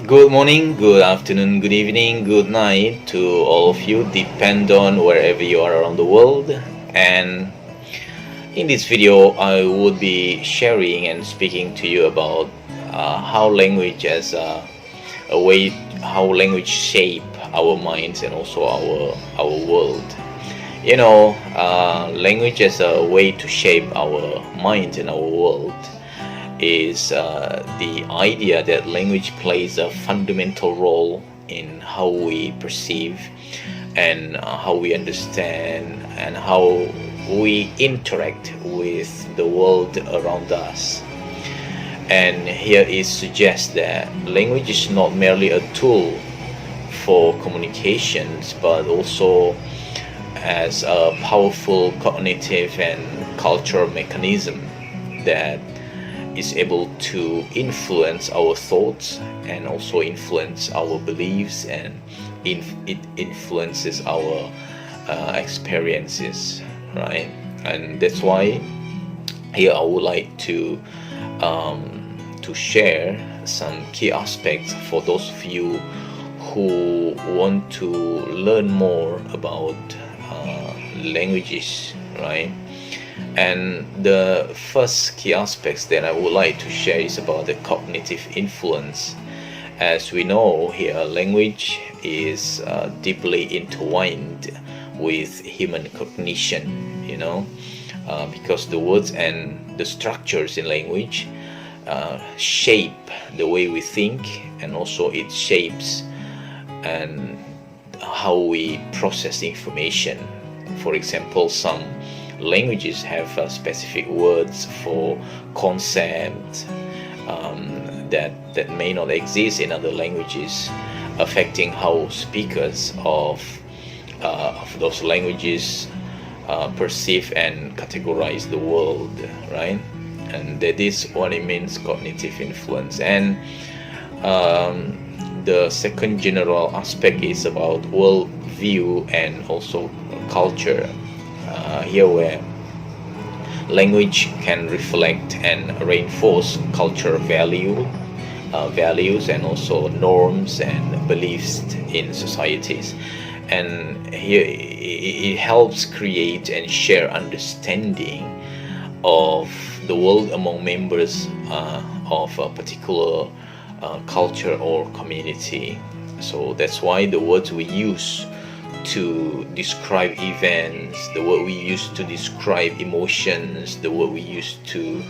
Good morning, good afternoon, good evening, good night to all of you, depend on wherever you are around the world. And in this video, I would be sharing and speaking to you about how language as a way, how language shape our minds and also our world. Language as a way to shape our minds and our world is the idea that language plays a fundamental role in how we perceive and how we understand and how we interact with the world around us. And here it suggests that language is not merely a tool for communications but also as a powerful cognitive and cultural mechanism that is able to influence our thoughts and also influence our beliefs, and it influences our experiences, right? And that's why here I would like to share some key aspects for those of you who want to learn more about languages, right? And the first key aspects that I would like to share is about the cognitive influence. As we know here, language is deeply intertwined with human cognition, because the words and the structures in language shape the way we think, and also it shapes and how we process information. For example, some languages have specific words for concept that may not exist in other languages, affecting how speakers of those languages perceive and categorize the world, right? And that is what it means, cognitive influence. And the second general aspect is about world view and also culture. Here where language can reflect and reinforce cultural values and also norms and beliefs in societies. And here it helps create and share understanding of the world among members of a particular culture or community. So that's why the words we use to describe events, the word we use to describe emotions, the word we use to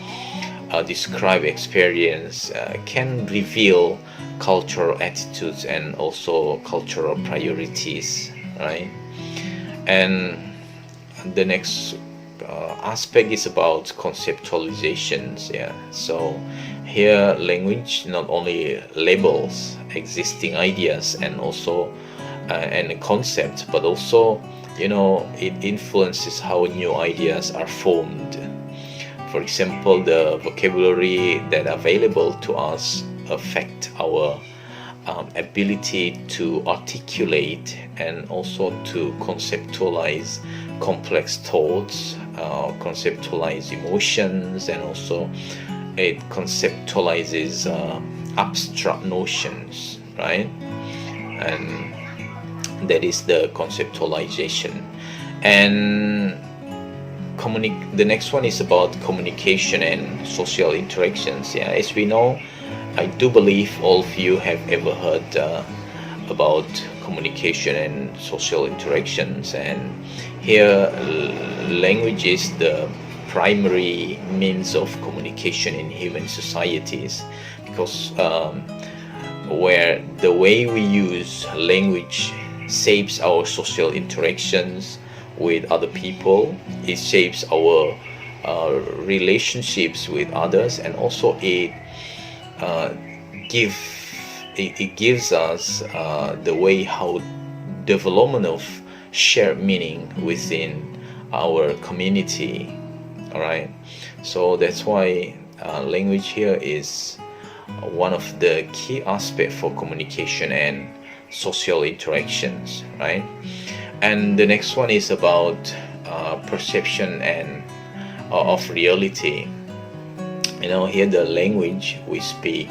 describe experience can reveal cultural attitudes and also cultural priorities, right? And the next aspect is about conceptualizations. So here language not only labels existing ideas and also and a concept, but also it influences how new ideas are formed. For example, the vocabulary that are available to us affect our ability to articulate and also to conceptualize complex thoughts, conceptualize emotions, and also it conceptualizes abstract notions, right? And that is the conceptualization. And the next one is about communication and social interactions. As we know, I do believe all of you have ever heard about communication and social interactions, and here language is the primary means of communication in human societies, because where the way we use language shapes our social interactions with other people, it shapes our relationships with others, and also it gives us the way how development of shared meaning within our community. All right, so that's why language here is one of the key aspects for communication and social interactions, right? And the next one is about perception and of reality. Here the language we speak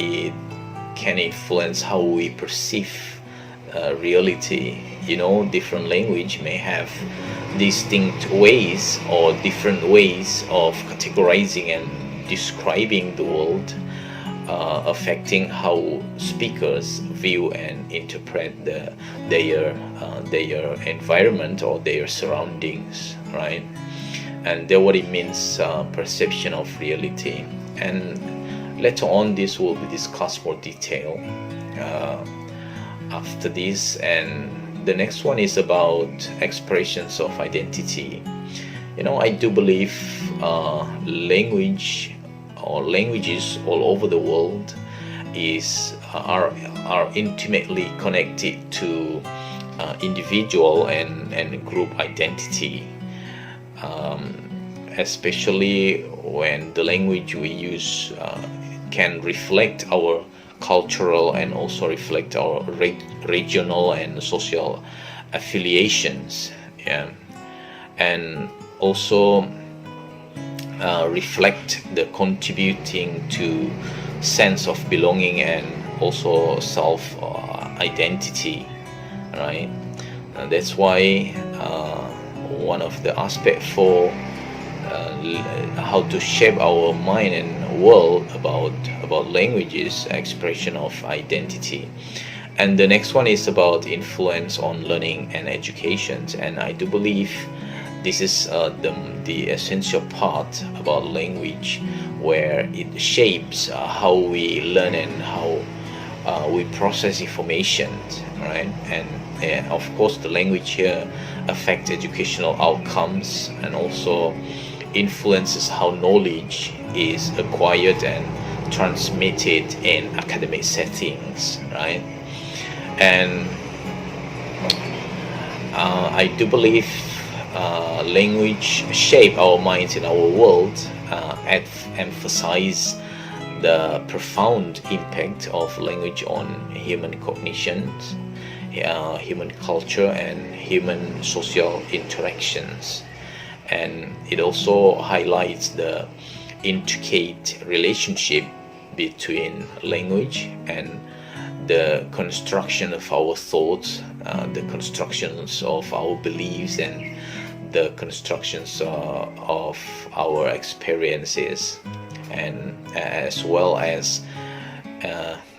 it can influence how we perceive reality. Different language may have distinct ways or different ways of categorizing and describing the world, affecting how speakers view and interpret their environment or their surroundings, right? And that what it means, perception of reality. And later on, this will be discussed more detail after this. And the next one is about expressions of identity. I do believe language or languages all over the world are intimately connected to individual and group identity, especially when the language we use can reflect our cultural and also reflect our regional and social affiliations, yeah, and also reflect the contributing to sense of belonging and also self identity, right? And that's why one of the aspects for how to shape our mind and world about languages, expression of identity. And the next one is about influence on learning and education. And I do believe this is the essential part about language, where it shapes how we learn and how we process information, right? And of course, the language here affects educational outcomes and also influences how knowledge is acquired and transmitted in academic settings, right? And I do believe language shape our minds in our world, emphasize the profound impact of language on human cognition, human culture, and human social interactions. And it also highlights the intricate relationship between language and the construction of our thoughts, the constructions of our beliefs, and the constructions of our experiences, and as well as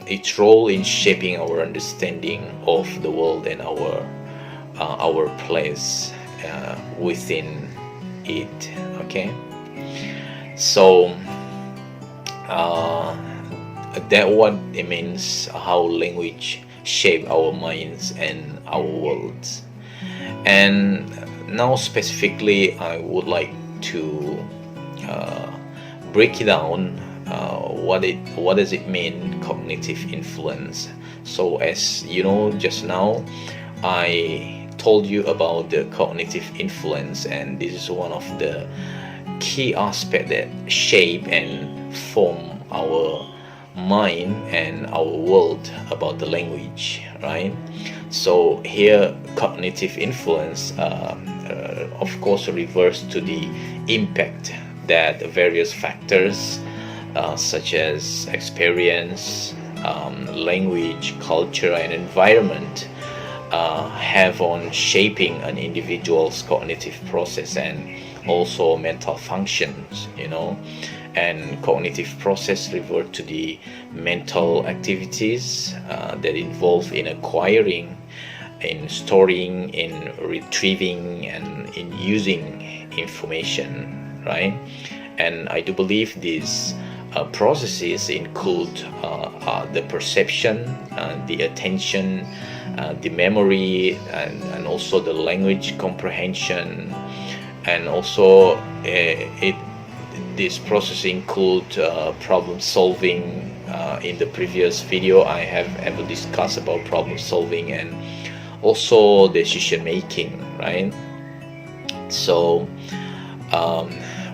its role in shaping our understanding of the world and our place within it. Okay, so that what it means, how language shape our minds and our worlds. And now specifically, I would like to break it down. What does it mean, cognitive influence? So as you know, just now I told you about the cognitive influence, and this is one of the key aspects that shape and form our mind and our world about the language, right? So here, cognitive influence of course refers to the impact that various factors such as experience, language, culture, and environment have on shaping an individual's cognitive process and also mental functions, and cognitive process refer to the mental activities that involve in acquiring, in storing, in retrieving, and in using information, right? And I do believe these processes include the perception, the attention, the memory, and also the language comprehension, and also this process include problem solving. In the previous video, I have ever discussed about problem solving and also decision making, right? So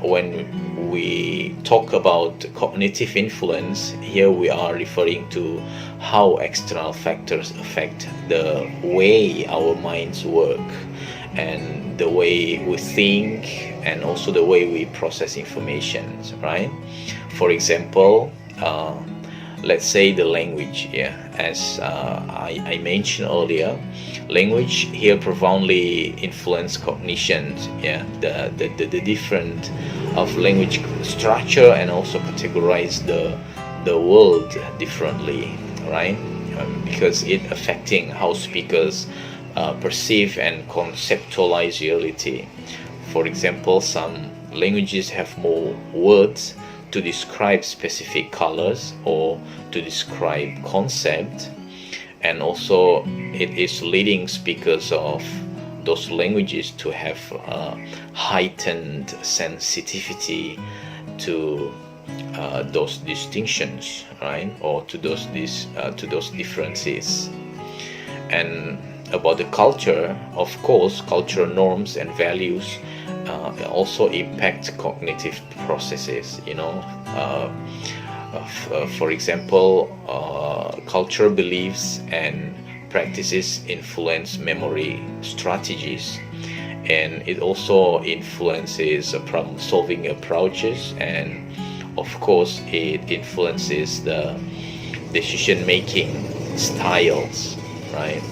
when we talk about cognitive influence, here we are referring to how external factors affect the way our minds work and the way we think and also the way we process information, right? For example, let's say the language. Yeah, as I mentioned earlier, language here profoundly influence cognition. Yeah, the different of language structure and also categorize the world differently, right? Because it affecting how speakers perceive and conceptualize reality. For example, some languages have more words to describe specific colors or to describe concept, and also it is leading speakers of those languages to have heightened sensitivity to those distinctions, right, or to those differences. And about the culture, of course, cultural norms and values also impact cognitive processes. For example, cultural beliefs and practices influence memory strategies, and it also influences problem-solving approaches, and of course, it influences the decision-making styles, right?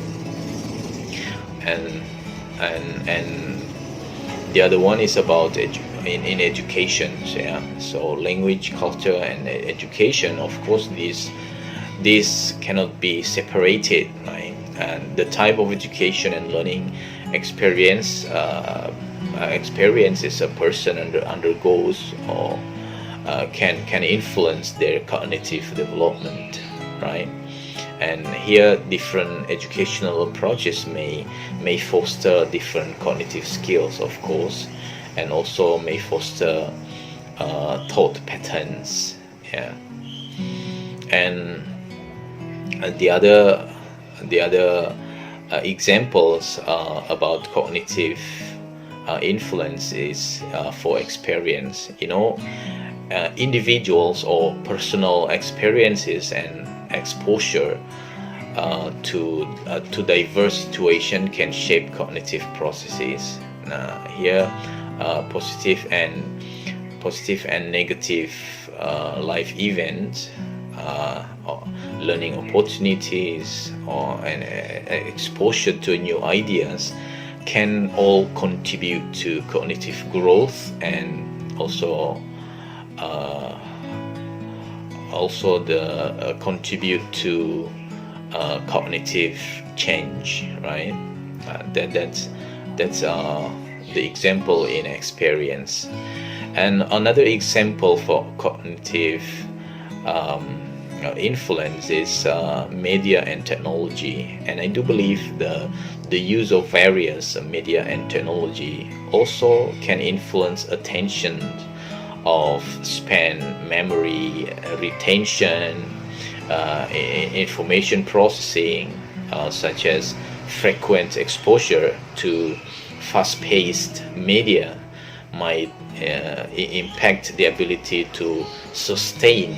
And the other one is about in education. Yeah, so language, culture, and education, of course, these cannot be separated, right? And the type of education and learning experiences a person undergoes or can influence their cognitive development, right? And here different educational approaches may foster different cognitive skills, of course, and also may foster thought patterns. Yeah. And the other examples about cognitive influence is for experience. Individuals or personal experiences and exposure to diverse situation can shape cognitive processes. Here, positive and negative life events, or learning opportunities, or an exposure to new ideas can all contribute to cognitive growth, and also contribute to cognitive change, right? That's the example in experience. And another example for cognitive influence is media and technology. And I do believe the use of various media and technology also can influence attention of span, memory, retention, information processing, such as frequent exposure to fast-paced media might impact the ability to sustain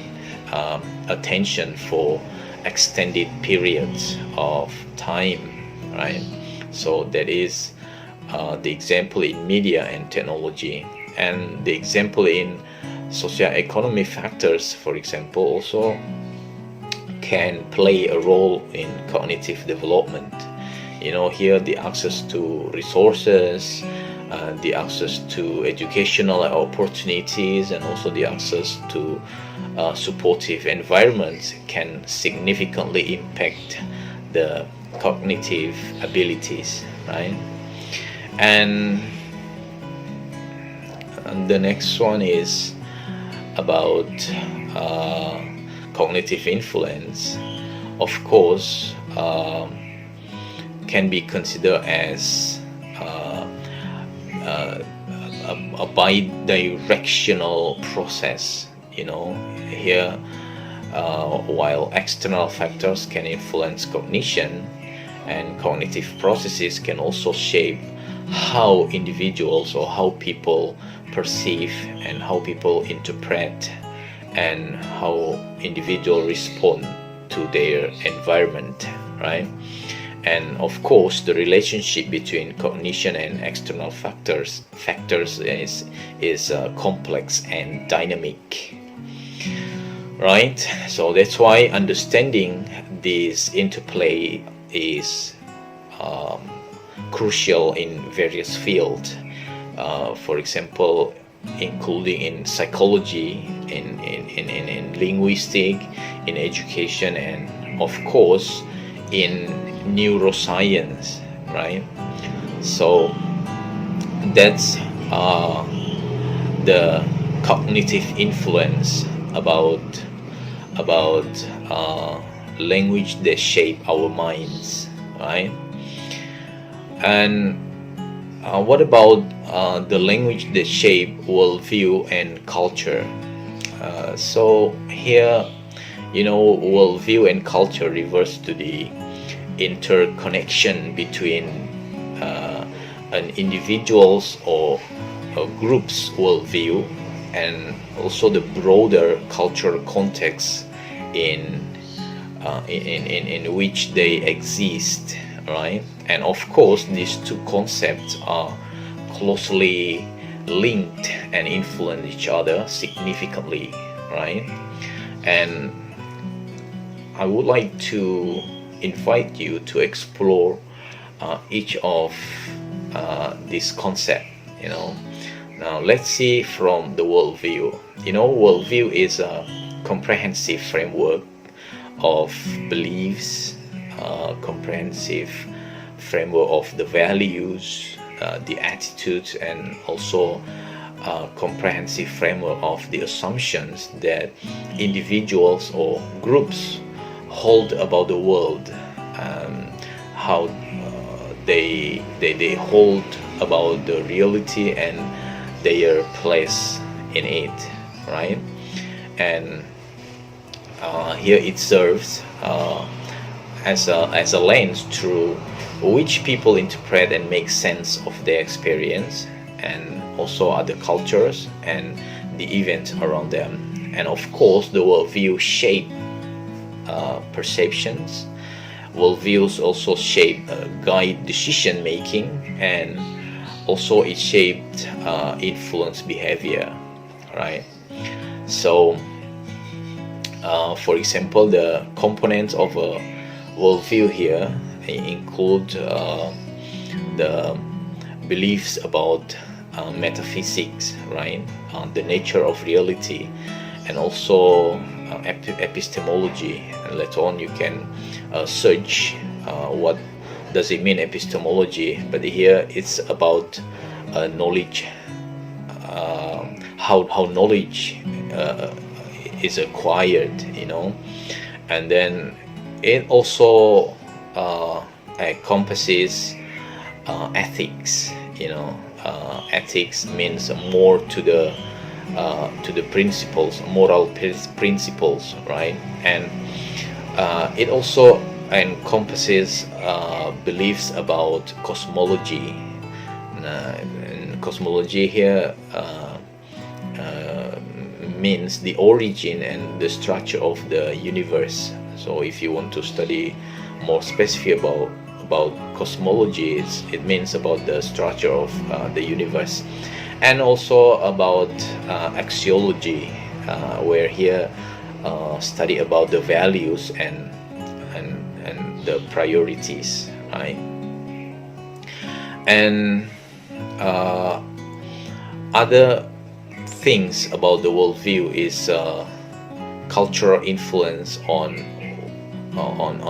attention for extended periods of time, right? So that is the example in media and technology. And the example in socio-economic factors, for example, also can play a role in cognitive development. Here the access to resources, the access to educational opportunities, and also the access to supportive environments can significantly impact the cognitive abilities, right? And the next one is about cognitive influence. Of course, can be considered as a bi-directional process. Here, while external factors can influence cognition, and cognitive processes can also shape how individuals or how people perceive and how people interpret and how individuals respond to their environment, right? And of course, the relationship between cognition and external factors is complex and dynamic. right? So that's why understanding this interplay is crucial in various fields. For example, including in psychology, in linguistic, in education, and of course in neuroscience, right? So that's the cognitive influence about language that shape our minds, right? And what about the language that shape worldview and culture? So here, worldview and culture refers to the interconnection between an individual's or a group's worldview and also the broader cultural context in which they exist, right? And of course, these two concepts are closely linked and influence each other significantly, right? And I would like to invite you to explore each of this concept. Now let's see from the worldview. Worldview is a comprehensive framework of beliefs, comprehensive framework of the values, the attitudes, and also comprehensive framework of the assumptions that individuals or groups hold about the world, how they hold about the reality and their place in it, right? And here it serves as a lens through which people interpret and make sense of their experience and also other cultures and the events around them. And of course, the worldview shape perceptions. Worldviews also shape guide decision making, and also it shaped influence behavior, right? So for example, the components of a worldview here include the beliefs about metaphysics, right? The nature of reality, and also epistemology. And later on you can search what does it mean epistemology, but here it's about knowledge, how knowledge is acquired, and then it also encompasses ethics. Ethics means more to the principles, moral principles, right? And it also encompasses beliefs about cosmology. And cosmology here means the origin and the structure of the universe. So if you want to study more specific about cosmology, it means about the structure of the universe, and also about axiology, where here study about the values and the priorities, right? And other things about the worldview is cultural influence on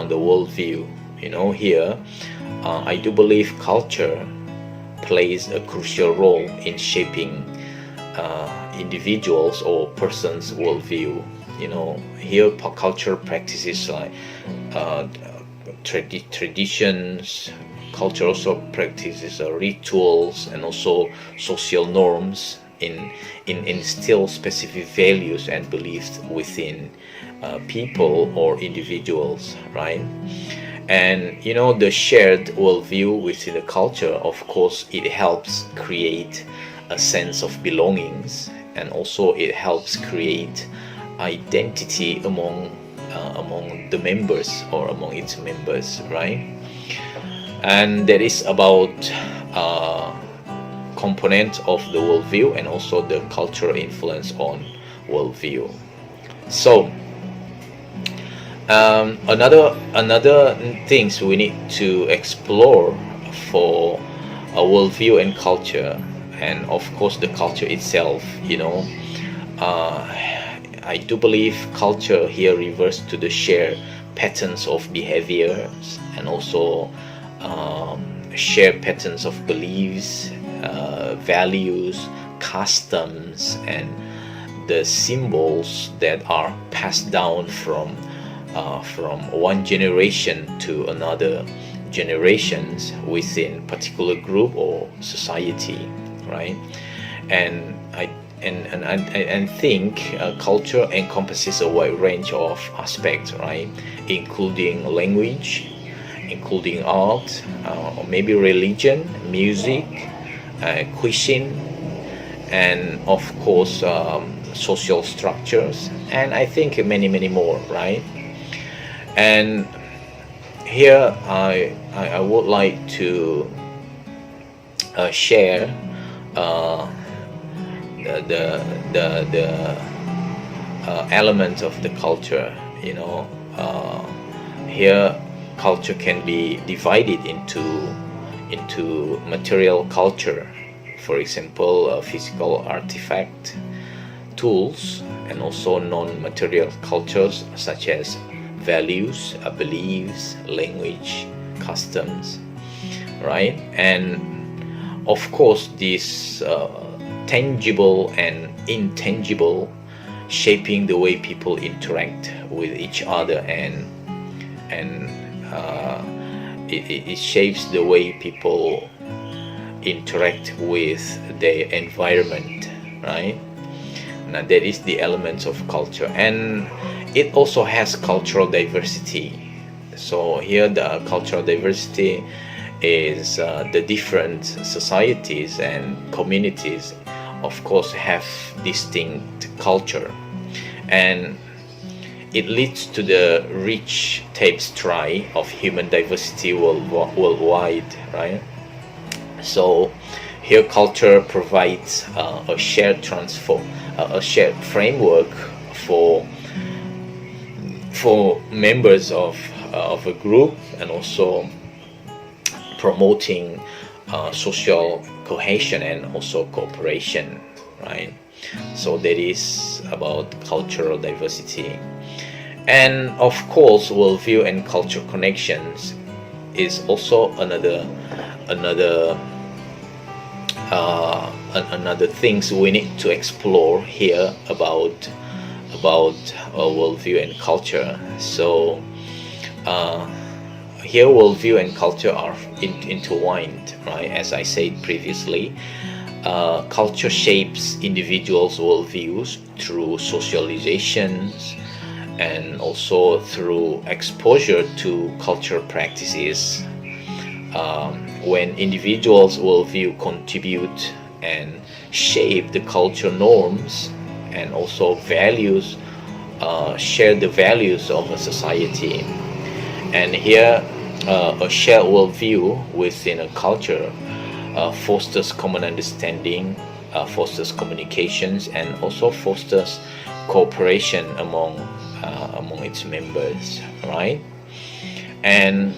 the worldview. Here I do believe culture plays a crucial role in shaping individuals or persons' worldview. Here culture practices like traditions. Culture also practices rituals and also social norms in instill specific values and beliefs within people or individuals, right? And the shared worldview within the culture, of course, it helps create a sense of belongings, and also it helps create identity among the members or among its members, right? And that is about component of the worldview and also the cultural influence on worldview. So Another things we need to explore for a worldview and culture, and of course the culture itself. Uh, I do believe culture here refers to the shared patterns of behaviors, and also shared patterns of beliefs, values, customs, and the symbols that are passed down from one generation to another generations within particular group or society, right? And I think culture encompasses a wide range of aspects, right? Including language, including art, or maybe religion, music, cuisine, and of course social structures, and I think many more, right? And here I would like to share uh, the elements of the culture. Here culture can be divided into material culture, for example, physical artifact, tools, and also non-material cultures such as values, beliefs, language, customs, right? And of course, these tangible and intangible, shaping the way people interact with each other, and it shapes the way people interact with their environment, right? Now that is the elements of culture, and it also has cultural diversity. So here the cultural diversity is the different societies and communities of course have distinct culture, and it leads to the rich tapestry of human diversity worldwide, right? So here culture provides a shared framework for members of a group, and also promoting social cohesion and also cooperation, right? So that is about cultural diversity. And of course worldview and culture connections is also another things we need to explore here about worldview and culture. So here worldview and culture are intertwined, right? As I said previously, culture shapes individuals' worldviews through socializations and also through exposure to cultural practices. When individuals' worldview contribute and shape the culture norms, and also values, share the values of a society. And here a shared worldview within a culture fosters common understanding, fosters communications, and also fosters cooperation among its members, right? And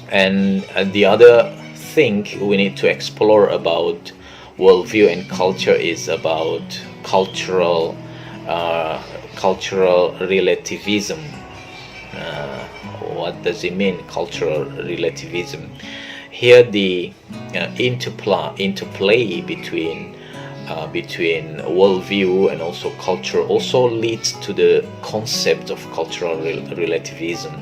the other thing we need to explore about worldview and culture is about cultural relativism. What does it mean, cultural relativism? Here the interplay between worldview and also culture also leads to the concept of cultural relativism.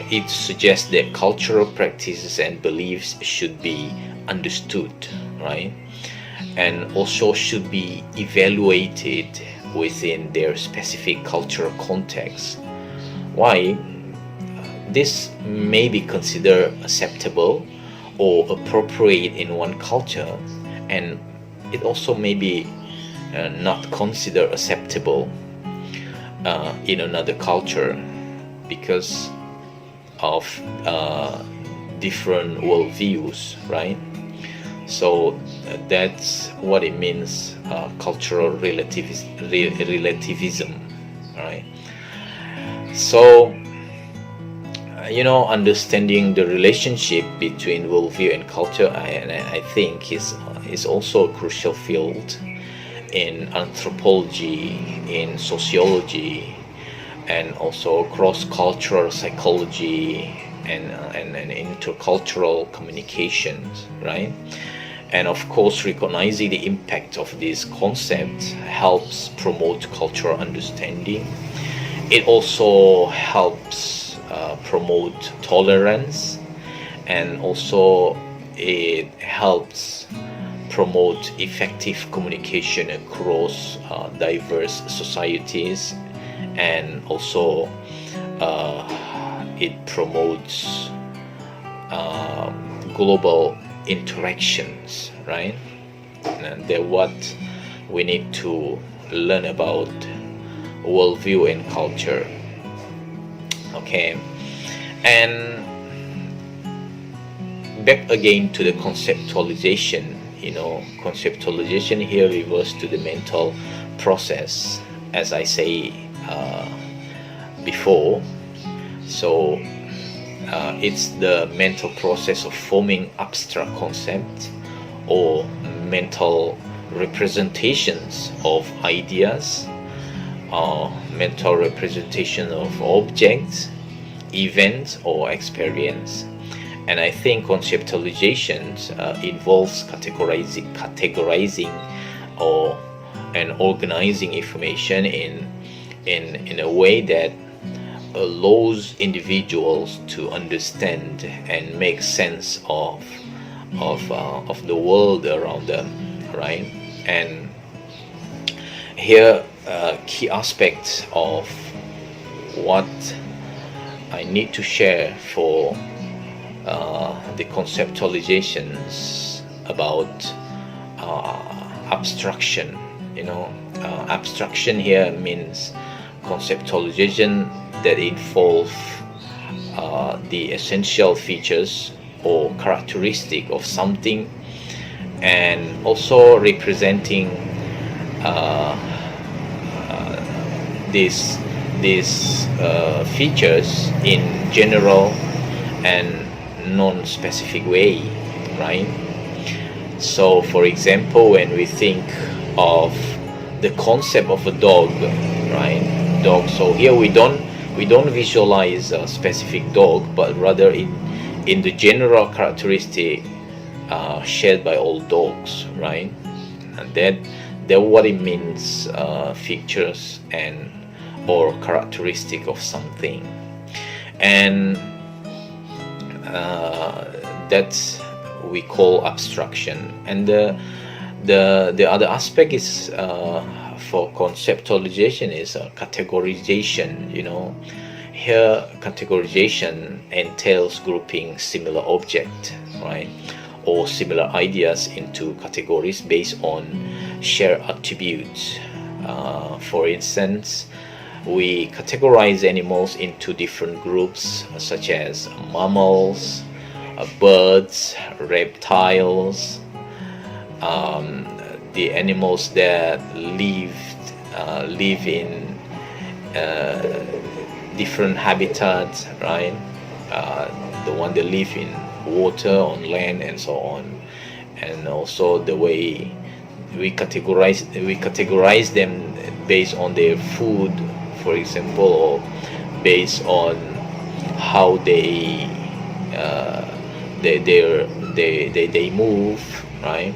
It suggests that cultural practices and beliefs should be understood, right? And also should be evaluated within their specific cultural context. Why? This may be considered acceptable or appropriate in one culture, and it also may be not considered acceptable in another culture because of different worldviews, right? So that's what it means, cultural relativism. right? So understanding the relationship between worldview and culture, I think is also a crucial field in anthropology, in sociology, and also cross-cultural psychology, and intercultural communications, right? And of course, recognizing the impact of these concepts helps promote cultural understanding. It also helps promote tolerance, and also it helps promote effective communication across diverse societies, and also it promotes global interactions, right? And that's what we need to learn about worldview and culture. Okay, and back again to the conceptualization. Conceptualization here refers to the mental process, as I say before. So it's the mental process of forming abstract concepts or mental representations of ideas, mental representation of objects, events, or experience. And I think conceptualizations involves categorizing or and organizing information in a way that allows individuals to understand and make sense of the world around them, right? And here, key aspects of what I need to share for the conceptualizations about abstraction. Abstraction here means conceptualization that involve the essential features or characteristic of something, and also representing these features in general and non-specific way, right? So for example, when we think of the concept of a dog, right? Dog. So here we don't visualize a specific dog, but rather in the general characteristic shared by all dogs, right? And that what it means, features and or characteristic of something, and that's we call abstraction. And the other aspect is for conceptualization is categorization. Here categorization entails grouping similar objects, right, or similar ideas into categories based on shared attributes. For instance, we categorize animals into different groups such as mammals, birds, reptiles, the animals that live in different habitats, right? The one that live in water, on land, and so on. And also the way we categorize them based on their food, for example, or based on how they move, right?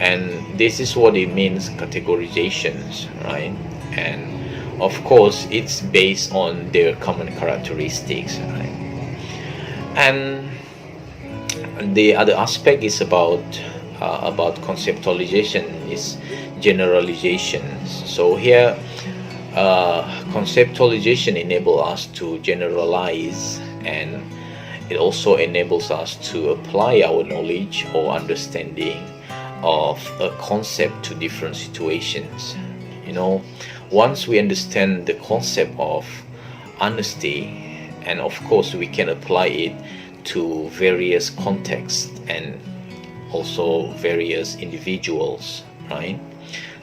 And this is what it means, categorizations, right? And of course it's based on their common characteristics, right? And the other aspect is about conceptualization is generalizations. So here conceptualization enables us to generalize, and it also enables us to apply our knowledge or understanding of a concept to different situations. Once we understand the concept of honesty, and of course we can apply it to various contexts and also various individuals, right?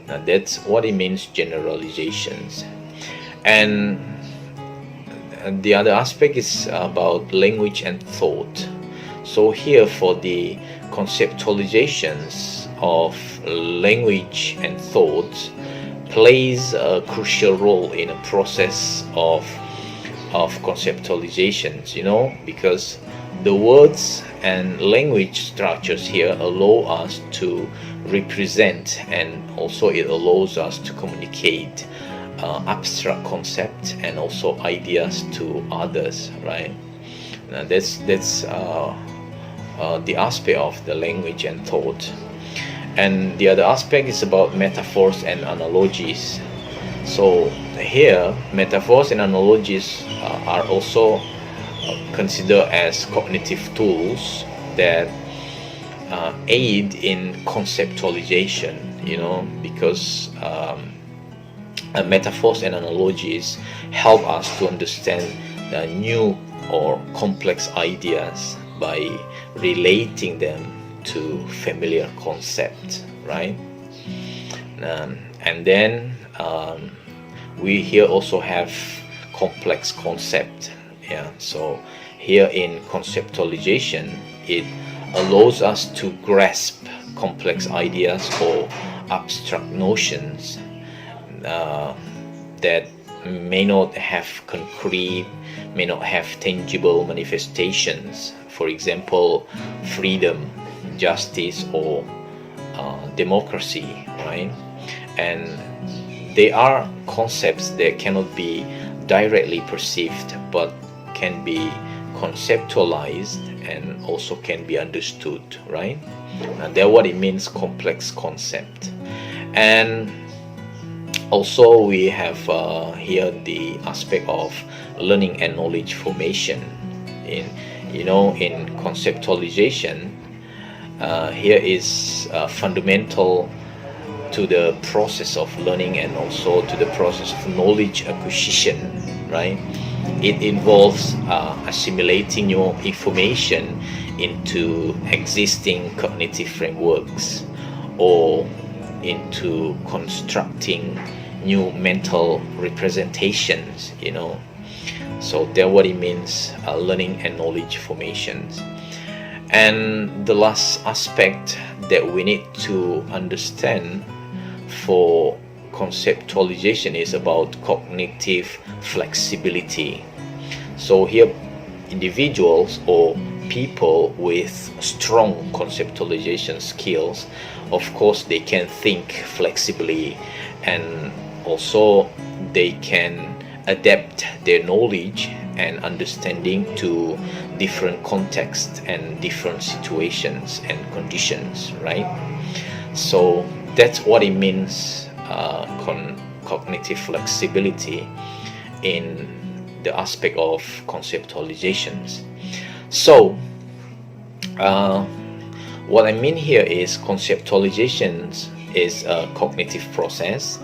Now that's what it means, generalizations. And the other aspect is about language and thought. So here, for the conceptualizations of language and thought plays a crucial role in a process of conceptualizations, because the words and language structures here allow us to represent, and also it allows us to communicate abstract concepts and also ideas to others, right? Now that's the aspect of the language and thought. And the other aspect is about metaphors and analogies. So here, metaphors and analogies are also considered as cognitive tools that aid in conceptualization, because metaphors and analogies help us to understand the new or complex ideas by relating them to familiar concepts, right? And then we here also have complex concept. So here in conceptualization, it allows us to grasp complex ideas or abstract notions that may not have concrete, may not have tangible manifestations. For example, freedom, justice, or democracy, right? And they are concepts that cannot be directly perceived, but can be conceptualized and also can be understood, right? And that's what it means, complex concept. And also we have here the aspect of learning and knowledge formation. In conceptualization, here is fundamental to the process of learning and also to the process of knowledge acquisition, right? It involves assimilating new information into existing cognitive frameworks or into constructing new mental representations, So that's what it means, learning and knowledge formations. And the last aspect that we need to understand for conceptualization is about cognitive flexibility. So here, individuals or people with strong conceptualization skills, of course, they can think flexibly, and also they can adapt their knowledge and understanding to different contexts and different situations and conditions, right? So that's what it means, cognitive flexibility in the aspect of conceptualizations. So what I mean here is conceptualizations is a cognitive process,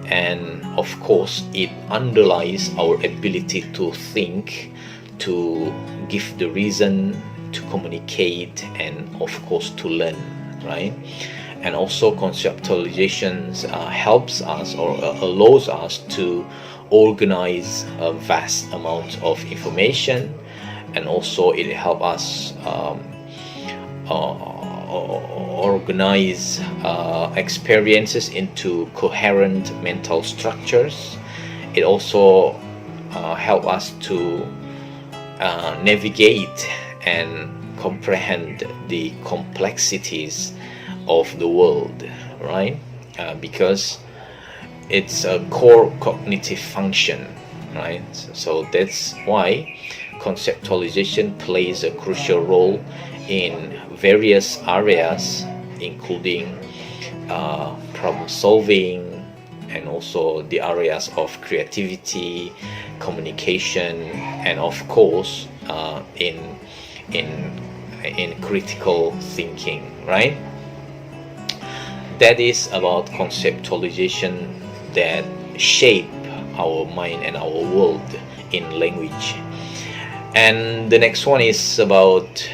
and of course it underlies our ability to think, to give the reason, to communicate, and of course to learn, right? And also conceptualizations helps us or allows us to organize a vast amount of information, and also it helps us organize experiences into coherent mental structures. It also helps us to navigate and comprehend the complexities of the world, right? Because it's a core cognitive function, right? So that's why conceptualization plays a crucial role in various areas, including problem solving, and also the areas of creativity, communication, and of course in critical thinking, right? That is about conceptualization that shape our mind and our world in language. And the next one is about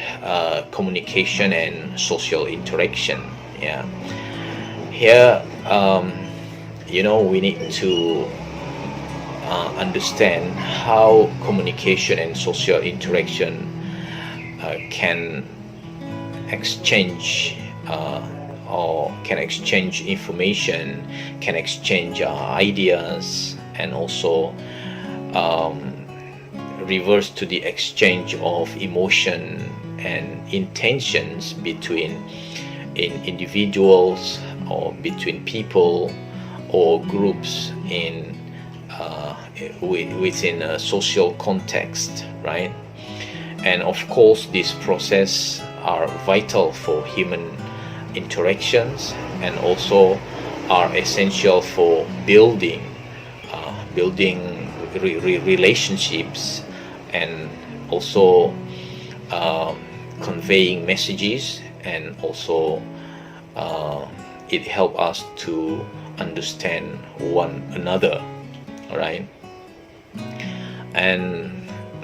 communication and social interaction. Here we need to understand how communication and social interaction can exchange or can exchange information, can exchange ideas, and also reverse to the exchange of emotion and intentions between individuals or between people or groups within a social context, right? And of course, this process are vital for human interactions and also are essential for building relationships and also conveying messages, and also it helps us to understand one another. All right, and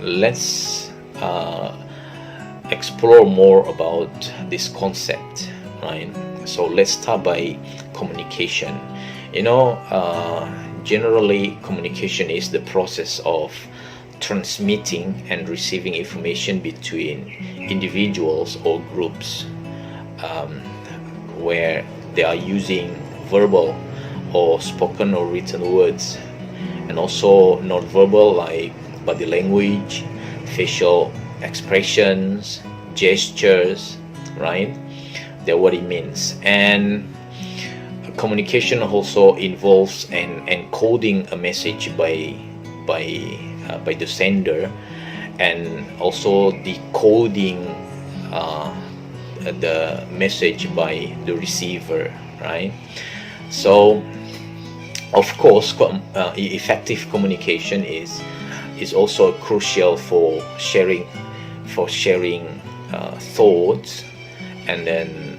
let's explore more about this concept, right? So let's start by communication. Generally, communication is the process of transmitting and receiving information between individuals or groups, where they are using verbal or spoken or written words, and also non-verbal like body language, facial expressions, gestures, right? That's what it means. And communication also involves encoding a message by the sender, and also decoding the message by the receiver, right? So of course effective communication is also crucial for sharing thoughts, and then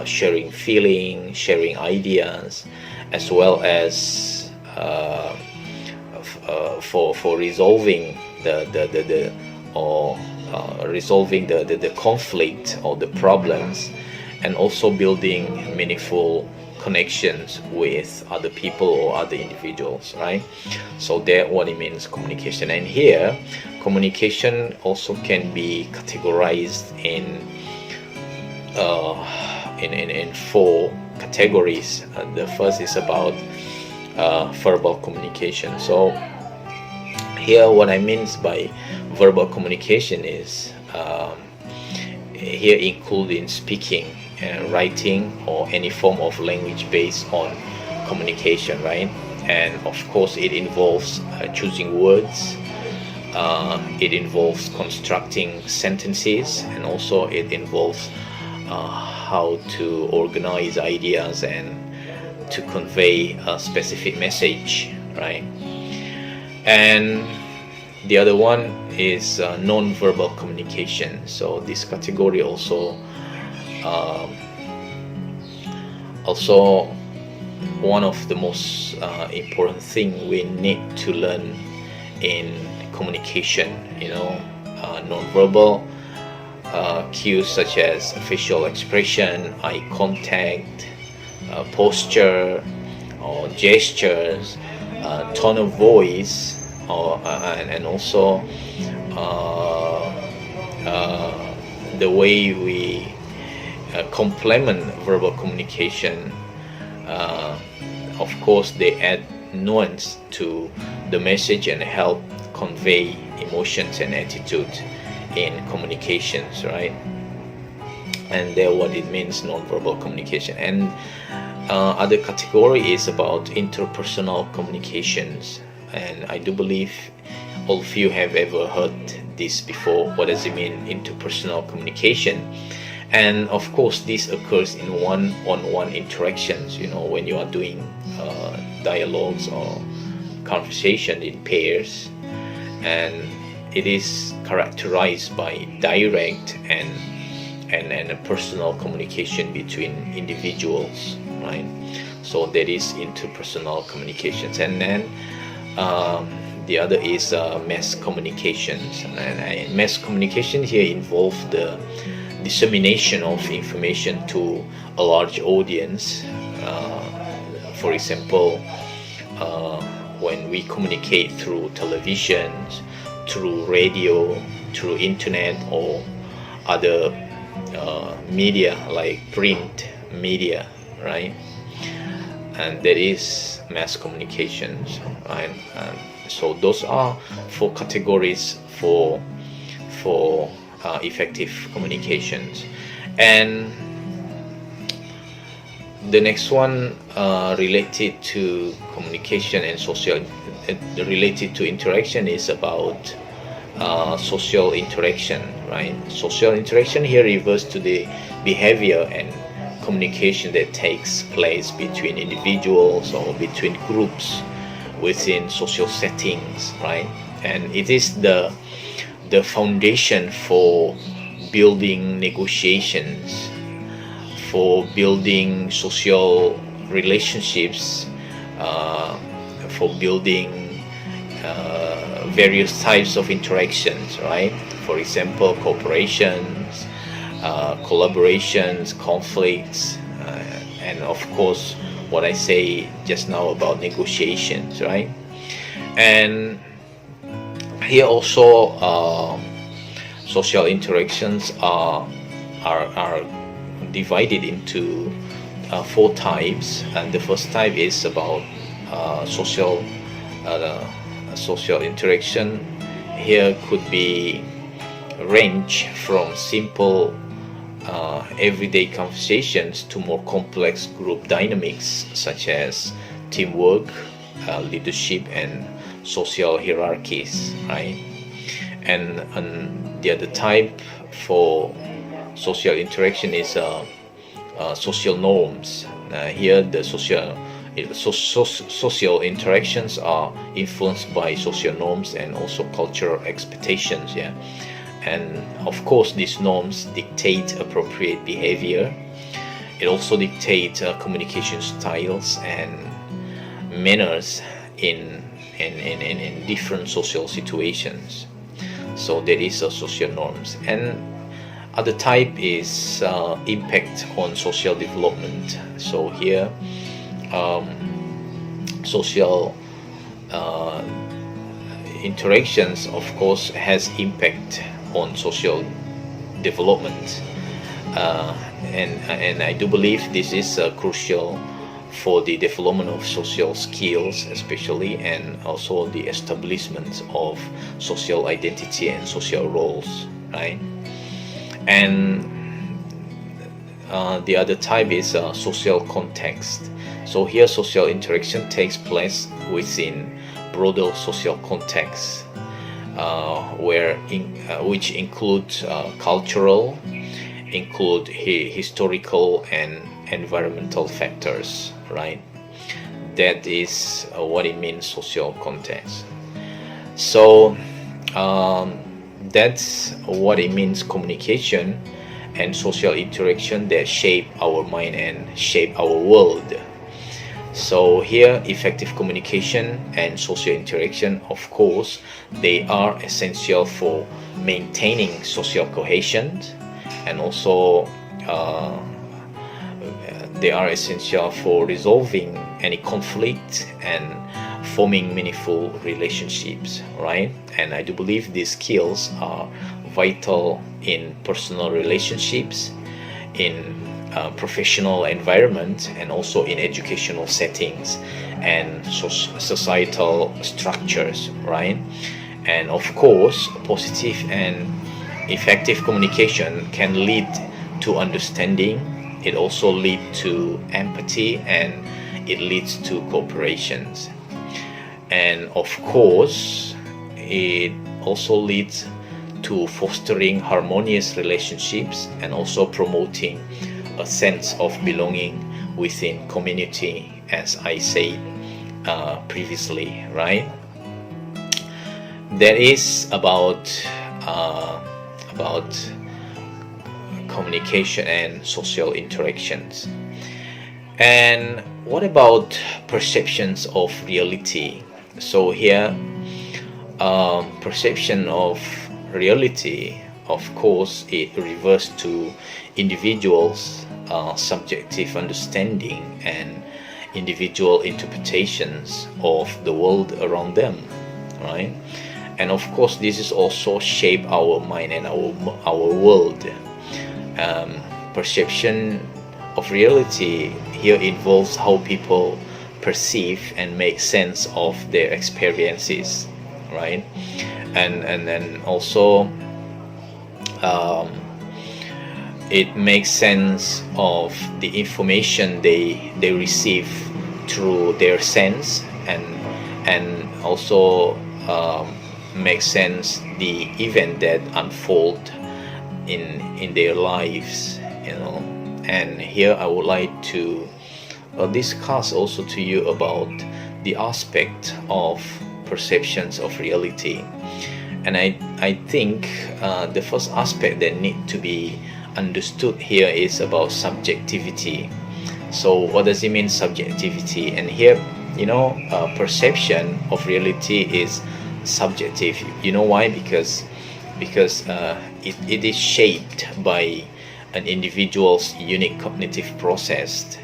sharing feeling, sharing ideas, as well as for resolving resolving the conflict or the problems, and also building meaningful connections with other people or other individuals, right? So that's what it means, communication. And here communication also can be categorized in four categories. The first is about verbal communication. So here what I mean by verbal communication is here including speaking, writing, or any form of language based on communication, right? And of course it involves choosing words, it involves constructing sentences, and also it involves how to organize ideas and to convey a specific message, right? And the other one is non-verbal communication. So this category also one of the most important thing we need to learn in communication, non-verbal cues such as facial expression, eye contact, posture or gestures, tone of voice, and also the way we complement verbal communication. Of course they add nuance to the message and help convey emotions and attitude in communications, right? And that's what it means, non-verbal communication. And other category is about interpersonal communications, and I do believe all of you have ever heard this before. What does it mean, interpersonal communication? And of course this occurs in one-on-one interactions, when you are doing dialogues or conversation in pairs, and it is characterized by direct and a personal communication between individuals, right? So that is interpersonal communications. And then the other is mass communications, and mass communication here involves the dissemination of information to a large audience. For example, when we communicate through television, through radio, through internet, or other media like print media, right? And that is mass communications, right? And so those are 4 categories for effective communications. And the next one related to communication and social, related to interaction, is about social interaction, right? Social interaction here refers to the behavior and communication that takes place between individuals or between groups within social settings, right? And it is the foundation for building negotiations, for building social relationships, for building various types of interactions, right? For example, cooperations, collaborations, conflicts, and of course what I say just now about negotiations, right? And here also social interactions are divided into 4 types. And the first type is about social interaction. Here could be range from simple everyday conversations to more complex group dynamics such as teamwork, leadership, and social hierarchies, right? And the other type for social interaction is social norms. Here the social interactions are influenced by social norms and also cultural expectations, yeah. And of course these norms dictate appropriate behavior. It also dictates communication styles and manners in different social situations. So there is a social norms. And other type is impact on social development. So here social interactions of course has impact on social development, and I do believe this is crucial for the development of social skills especially, and also the establishment of social identity and social roles, right? And the other type is social context. So here social interaction takes place within broader social context, which include cultural, include historical and environmental factors, right? That is what it means, social context. So that's what it means, communication and social interaction that shape our mind and shape our world. So here effective communication and social interaction, of course, they are essential for maintaining social cohesion, and also they are essential for resolving any conflict and forming meaningful relationships, right? And I do believe these skills are vital in personal relationships, in professional environment, and also in educational settings and societal structures, right? And of course, positive and effective communication can lead to understanding. It also leads to empathy, and it leads to cooperation. And of course, it also leads to fostering harmonious relationships and also promoting a sense of belonging within community, as I said previously, right? That is about communication and social interactions. And what about perceptions of reality? So here, perception of reality, of course, it refers to individuals' subjective understanding and individual interpretations of the world around them, right? And of course, this is also shape our mind and our world. Perception of reality here involves how people perceive and make sense of their experiences, right? And then also it makes sense of the information they receive through their sense, and also make sense the event that unfold in their lives, you know. And here I would like to discuss also to you about the aspect of perceptions of reality. And I think the first aspect that need to be understood here is about subjectivity. So what does it mean, subjectivity? And here, you know, perception of reality is subjective. You know why? Because it is shaped by an individual's unique cognitive process.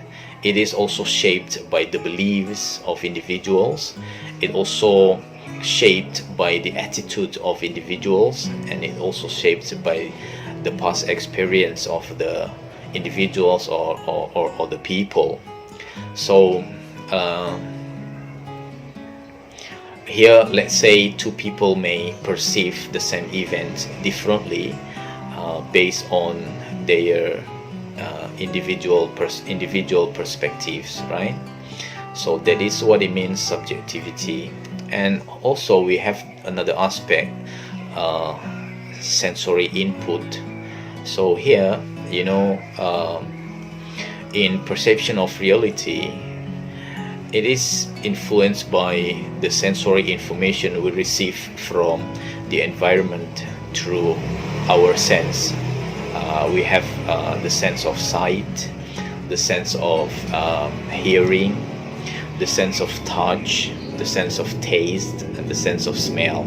It is also shaped by the beliefs of individuals. It also shaped by the attitude of individuals, and it also shaped by the past experience of the individuals or the people. So here, let's say two people may perceive the same event differently based on their individual perspectives, right? So that is what it means, subjectivity. And also we have another aspect, sensory input. So here, you know, in perception of reality, it is influenced by the sensory information we receive from the environment through our sense. We have the sense of sight, the sense of hearing, the sense of touch, the sense of taste, and the sense of smell.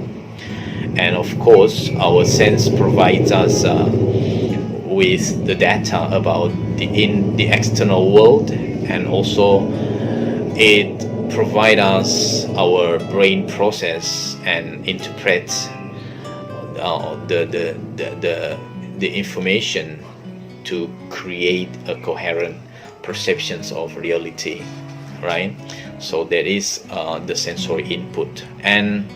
And of course, our sense provides us with the data about the external world, and also it provides us our brain process and interpret the information to create a coherent perceptions of reality, right? So that is the sensory input. And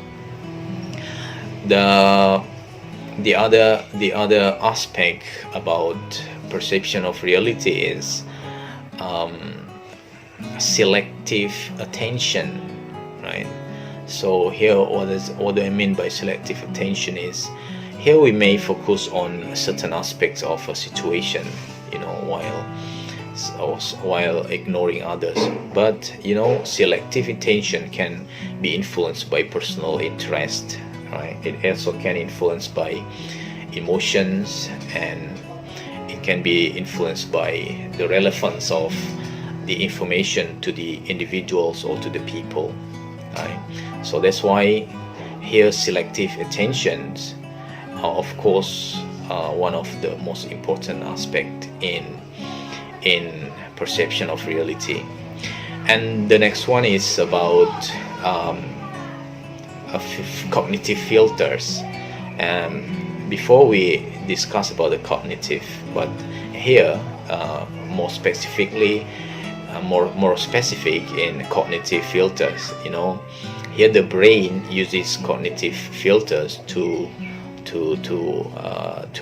the other aspect about perception of reality is selective attention, right? So here, what do I mean by selective attention is, here we may focus on certain aspects of a situation, you know, while ignoring others. But you know, selective attention can be influenced by personal interest, right? It also can influence by emotions, and it can be influenced by the relevance of the information to the individuals or to the people, right? So that's why here selective attentions are of course one of the most important aspect in perception of reality. And the next one is about cognitive filters. Before we discuss about the cognitive, but here more specifically, more specific in cognitive filters, you know, here the brain uses cognitive filters to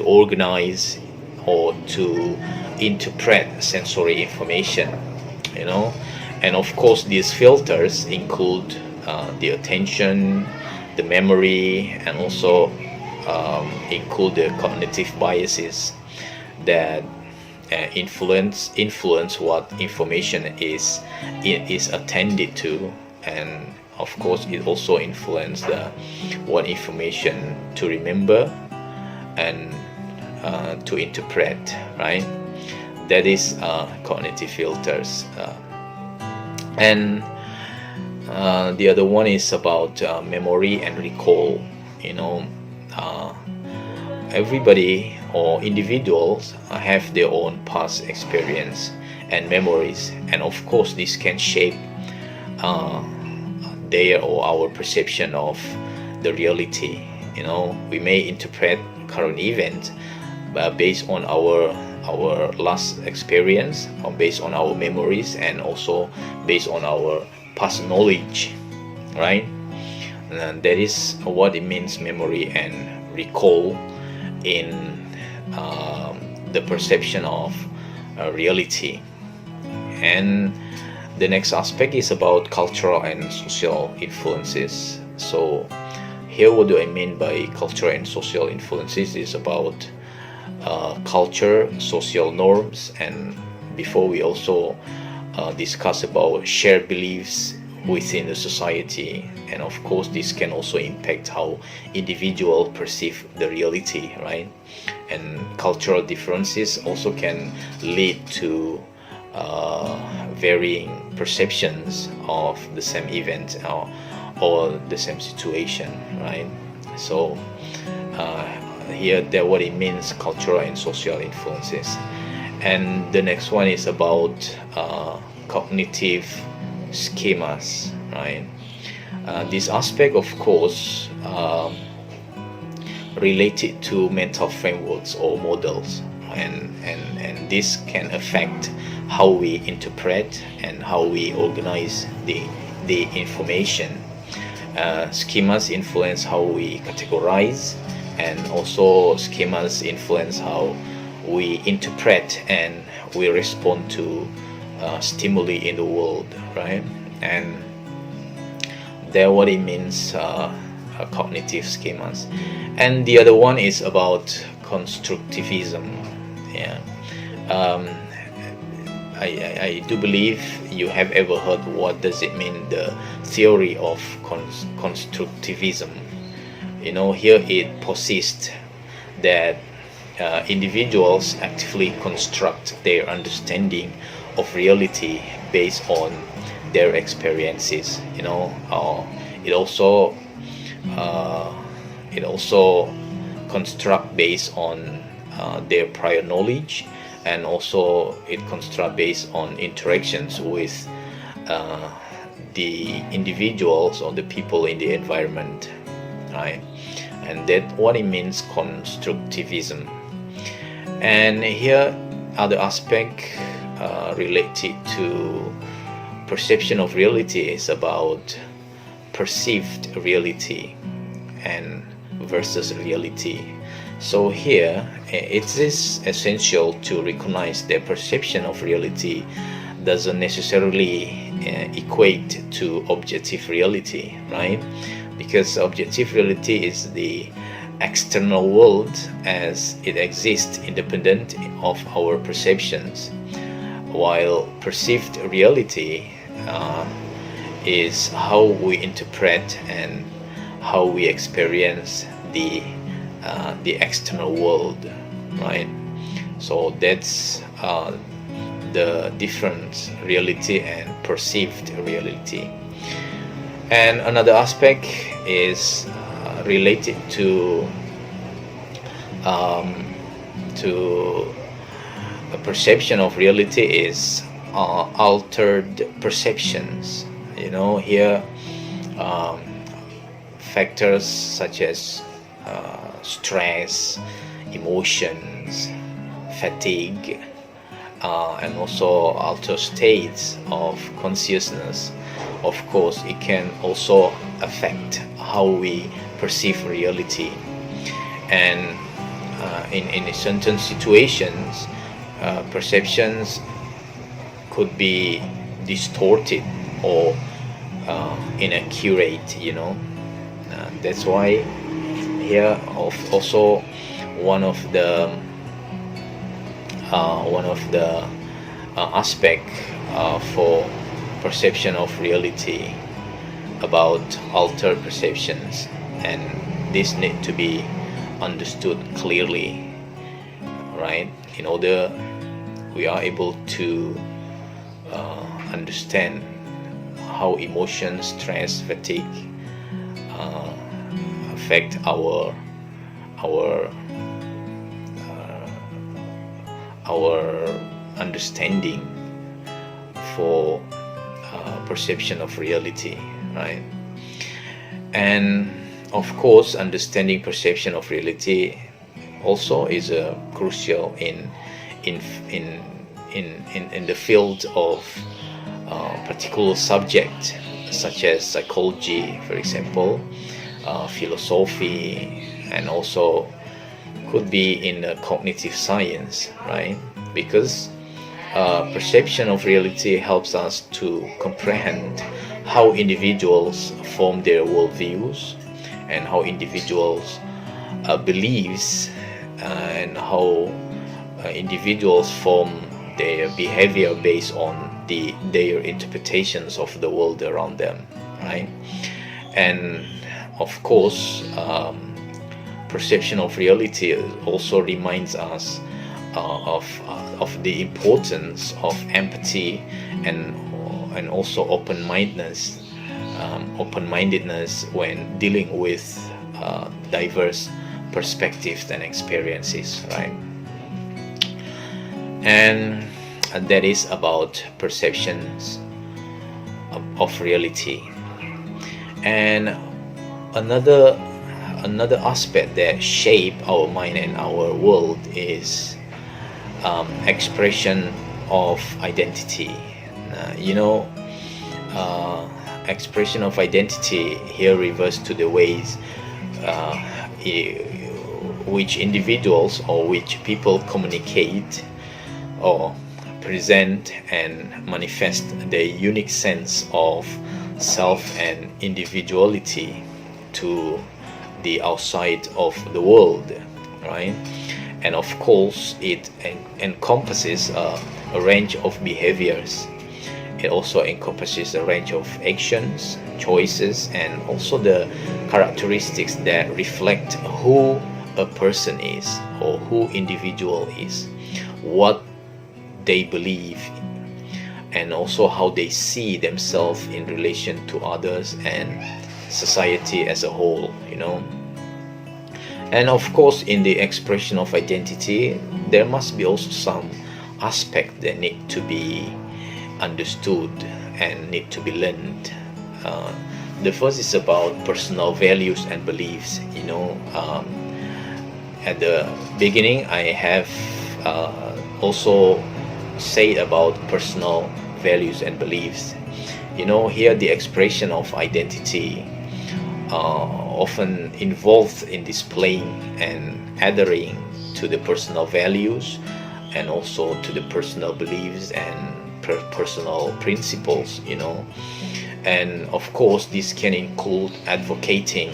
organize or to interpret sensory information, you know. And of course these filters include the attention, the memory, and also include the cognitive biases that influence what information is attended to. And of course it also influences what information to remember and to interpret, right? That is cognitive filters. And the other one is about memory and recall. You know, everybody or individuals have their own past experience, and memories. And of course, this can shape uh, their or our perception of the reality. We may interpret current events based on our last experience, or based on our memories, and also based on our past knowledge, right? And that is what it means, memory and recall, in the perception of reality. And the next aspect is about cultural and social influences. So here, what do I mean by cultural and social influences? Is about culture, social norms, and before we also discuss about shared beliefs within the society. And of course, this can also impact how individuals perceive the reality, right? And cultural differences also can lead to varying perceptions of the same event, or the same situation, right? So here, that what it means, cultural and social influences. And the next one is about cognitive schemas, right? This aspect, of course, related to mental frameworks or models, and this can affect how we interpret and how we organize the information. Schemas influence how we categorize, and also schemas influence how we interpret and we respond to stimuli in the world, right? And that what it means, cognitive schemas. And the other one is about constructivism. Yeah. I do believe you have ever heard what does it mean, the theory of constructivism. Here it persists that individuals actively construct their understanding of reality based on their experiences. It also construct based on their prior knowledge, and also it construct based on interactions with the individuals or the people in the environment, right? And that what it means, constructivism. And here, other aspect related to perception of reality is about perceived reality and versus reality. So here, it is essential to recognize that perception of reality doesn't necessarily equate to objective reality, right? Because objective reality is the external world as it exists independent of our perceptions, while perceived reality is how we interpret and how we experience the external world, right? So that's the different reality and perceived reality. And another aspect is related to a perception of reality is altered perceptions. Here factors such as stress, emotions, fatigue, and also altered states of consciousness. Of course, it can also affect how we perceive reality. And in certain situations, perceptions could be distorted or inaccurate. That's why here also one of the aspect for perception of reality about altered perceptions, and this need to be understood clearly, right? In order we are able to understand how emotions, stress, fatigue affect our understanding for perception of reality, right? And of course, understanding perception of reality also is crucial in the field of particular subject, such as psychology, for example, philosophy, and also could be in cognitive science, right? Because perception of reality helps us to comprehend how individuals form their worldviews, and how individuals beliefs, and how individuals form their behavior based on their interpretations of the world around them, right? And of course, perception of reality also reminds us of the importance of empathy and also open-mindedness when dealing with diverse perspectives and experiences, right? And that is about perceptions of reality. And another aspect that shape our mind and our world is expression of identity. Expression of identity here refers to the ways which individuals or which people communicate or present and manifest their unique sense of self and individuality to the outside of the world, right? And of course, it encompasses a range of behaviors. It also encompasses a range of actions, choices, and also the characteristics that reflect who a person is or who individual is, what they believe, and also how they see themselves in relation to others and society as a whole, And of course, in the expression of identity, there must be also some aspect that need to be understood and need to be learned. The first is about personal values and beliefs. At the beginning, I have also said about personal values and beliefs. Here the expression of identity often involved in displaying and adhering to the personal values and also to the personal beliefs and personal principles, and of course this can include advocating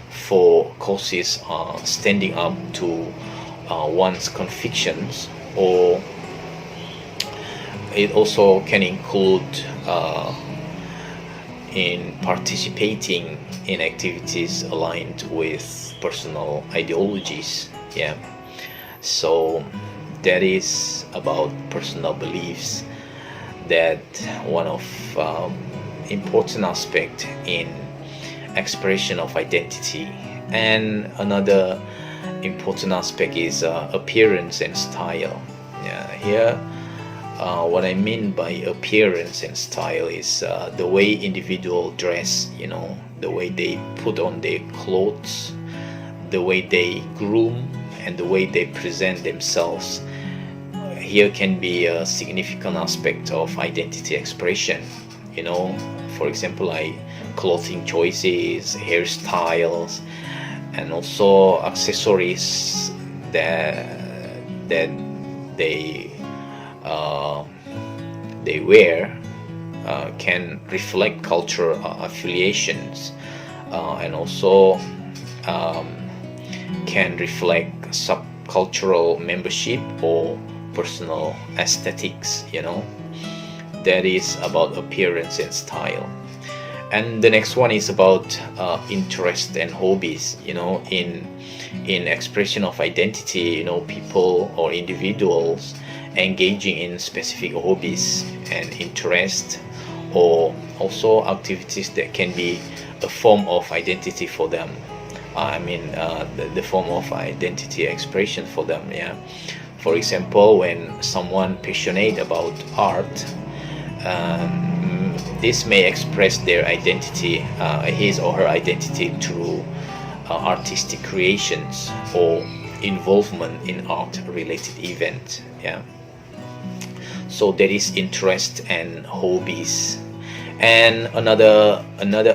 for causes, standing up to one's convictions, or it also can include in participating in activities aligned with personal ideologies. So that is about personal beliefs, that one of important aspect in expression of identity. And another important aspect is appearance and style. Here what I mean by appearance and style is the way individual dress, the way they put on their clothes, the way they groom, and the way they present themselves. Here can be a significant aspect of identity expression. For example, like clothing choices, hairstyles, and also accessories that they wear can reflect cultural affiliations, and also can reflect subcultural membership or personal aesthetics. That is about appearance and style. And the next one is about interest and hobbies. In expression of identity, people or individuals engaging in specific hobbies and interests, or also activities that can be a form of identity for them. The form of identity expression for them. For example, when someone passionate about art This may express their identity, his or her identity, through artistic creations or involvement in art-related event. Yeah. So there is interest and hobbies. And another